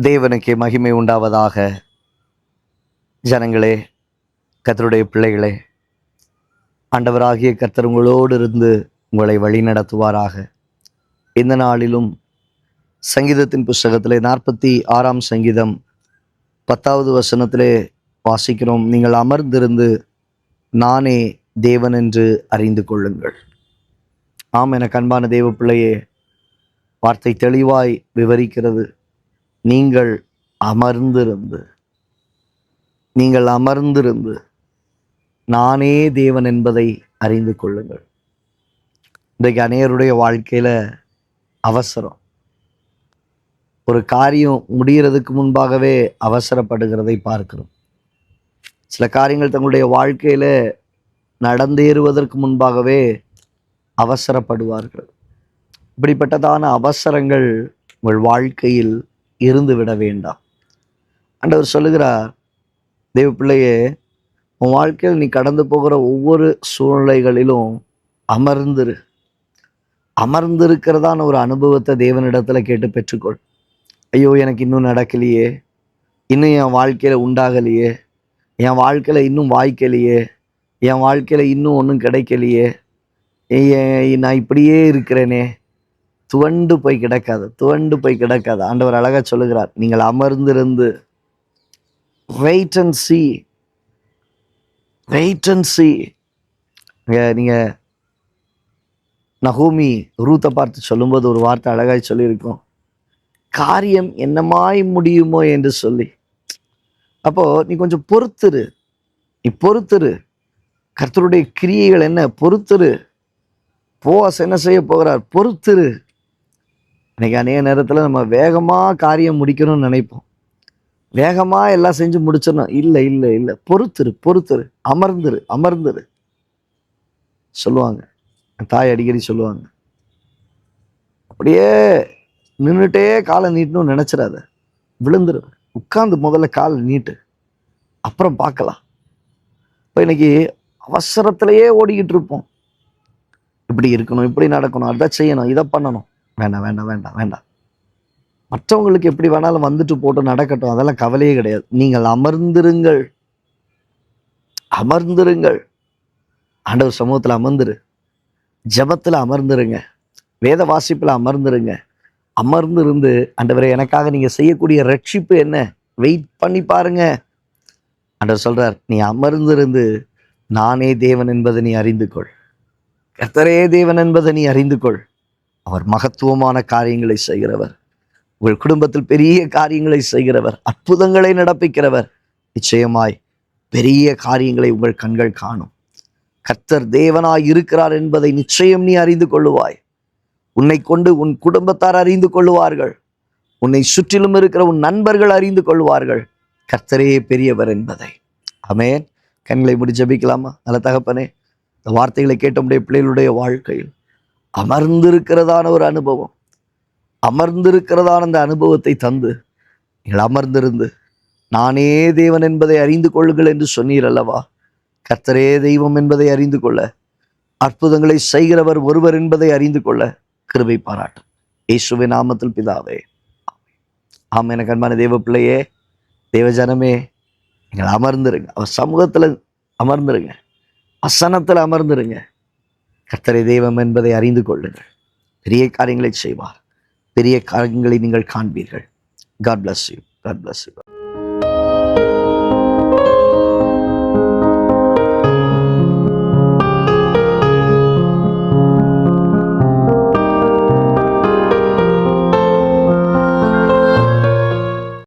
தேவனுக்கே மகிமை உண்டாவதாக. ஜனங்களே, கர்த்தருடைய பிள்ளைகளே, ஆண்டவராகிய கர்த்தர் உங்களோடு இருந்து உங்களை வழி நடத்துவாராக. இந்த நாளிலும் சங்கீதத்தின் புஸ்தகத்திலே 46ஆம் சங்கீதம் 10வது வசனத்திலே வாசிக்கிறோம், நீங்கள் அமர்ந்திருந்து நானே தேவன் என்று அறிந்து கொள்ளுங்கள். ஆம், என அன்பான தேவ பிள்ளையே, வார்த்தை தெளிவாய் விவரிக்கிறது. நீங்கள் அமர்ந்திருந்து நானே தேவன் என்பதை அறிந்து கொள்ளுங்கள். இன்றைக்கு அநேகருடைய வாழ்க்கையில அவசரம், ஒரு காரியம் முடிகிறதுக்கு முன்பாகவே அவசரப்படுகிறதை பார்க்கிறோம். சில காரியங்கள் தங்களுடைய வாழ்க்கையில நடந்தேறுவதற்கு முன்பாகவே அவசரப்படுவார்கள். இப்படிப்பட்டதான அவசரங்கள் உங்கள் வாழ்க்கையில் இருந்து விட வேண்டாம். ஆண்டவர் சொல்லுகிறார், தேவ பிள்ளையே, உன் வாழ்க்கையில் நீ கடந்து போகிற ஒவ்வொரு சூழ்நிலைகளிலும் அமர்ந்திருக்கிறதான ஒரு அனுபவத்தை தேவனிடத்துல கேட்டு பெற்றுக்கொள். ஐயோ, எனக்கு இன்னும் நடக்கலையே, இன்னும் என் வாழ்க்கையில உண்டாகலையே, என் வாழ்க்கையில இன்னும் வாய்க்கலையே, என் வாழ்க்கையில இன்னும் ஒன்றும் கிடைக்கலையே, நான் இப்படியே இருக்கிறேனே, துவண்டு போய் கிடக்காது. ஆண்டவர் அழகா சொல்லுகிறார், நீங்கள் அமர்ந்திருந்து வெயிட் அண்ட் see. நீங்க நகோமி ரூத்தை பார்த்து சொல்லும்போது ஒரு வார்த்தை அழகாய் சொல்லியிருக்கோம், காரியம் என்னமாய் முடியுமோ என்று சொல்லி. அப்போ நீ கொஞ்சம் பொறுத்துரு. கர்த்தருடைய கிரியைகள் என்ன, பொறுத்துரு. போவாஸ் என்ன செய்ய போகிறார், பொறுத்துரு. இன்னைக்கு அநேக நேரத்தில் நம்ம வேகமாக காரியம் முடிக்கணும்னு நினைப்போம், வேகமாக எல்லாம் செஞ்சு முடிச்சிடணும். இல்லை, பொறுத்துரு, அமர்ந்துரு சொல்லுவாங்க. தாய் அடிக்கடி சொல்லுவாங்க, அப்படியே நின்றுட்டே காலை நீட்டணும்னு நினைச்சிடாத, விழுந்துரு. உட்கார்ந்து முதல்ல காலை நீட்டு, அப்புறம் பார்க்கலாம். இப்போ இன்னைக்கு அவசரத்திலேயே ஓடிக்கிட்டு இருப்போம். இப்படி இருக்கணும், இப்படி நடக்கணும், அதை செய்யணும், இதை பண்ணணும். வேண்டாம். மற்றவங்களுக்கு எப்படி வேணாலும் வந்துட்டு போட்டு நடக்கட்டும், அதெல்லாம் கவலையே கிடையாது. நீங்கள் அமர்ந்திருங்கள். ஆண்டவர் சமூகத்தில் அமர்ந்துரு, ஜெபத்தில் அமர்ந்துருங்க, வேத வாசிப்பில் அமர்ந்திருந்து ஆண்டவரே, எனக்காக நீங்க செய்யக்கூடிய ரட்சிப்பு என்ன, வெயிட் பண்ணி பாருங்க. ஆண்டவர் சொல்றார், நீ அமர்ந்திருந்து நானே தேவன் என்பதை நீ அறிந்து கொள். கர்த்தரே தேவன் என்பதை நீ அறிந்து கொள். அவர் மகத்துவமான காரியங்களை செய்கிறவர், உங்கள் குடும்பத்தில் பெரிய காரியங்களை செய்கிறவர், அற்புதங்களை நடப்பிக்கிறவர். நிச்சயமாய் பெரிய காரியங்களை உங்கள் கண்கள் காணும். கர்த்தர் தேவனாய் இருக்கிறார் என்பதை நிச்சயம் நீ அறிந்து கொள்ளுவாய். உன்னை கொண்டு உன் குடும்பத்தார் அறிந்து கொள்ளுவார்கள், உன்னை சுற்றிலும் இருக்கிற உன் நண்பர்கள் அறிந்து கொள்வார்கள் கர்த்தரே பெரியவர் என்பதை. ஆமென். கண்களை மூடி ஜெபிக்கலாமா? நல்ல தகப்பனே, இந்த வார்த்தைகளை கேட்ட உடைய பிள்ளைகளுடைய வாழ்க்கையில் அமர்ந்திருக்கிறதான ஒரு அனுபவம், அமர்ந்திருக்கிறதான அந்த அனுபவத்தை தந்து நீங்கள் அமர்ந்திருந்து நானே தேவன் என்பதை அறிந்து கொள்ளுங்கள் என்று சொன்னீர் அல்லவா? கர்த்தரே தெய்வம் என்பதை அறிந்து கொள்ள, அற்புதங்களை செய்கிறவர் ஒருவர் என்பதை அறிந்து கொள்ள கிருபை பாராட்டும். இயேசுவின் நாமத்தில் பிதாவே, ஆமென். எனக்கு அன்பான தேவ பிள்ளையே, தேவஜனமே, நீங்கள் அமர்ந்துருங்க, அவர் சமூகத்தில் அமர்ந்துருங்க, வசனத்தில் அமர்ந்துருங்க. கர்த்தரே தெய்வம் என்பதை அறிந்து கொள்ளுங்கள். பெரிய காரியங்களை செய்வார், பெரிய காரியங்களை நீங்கள் காண்பீர்கள். God bless you.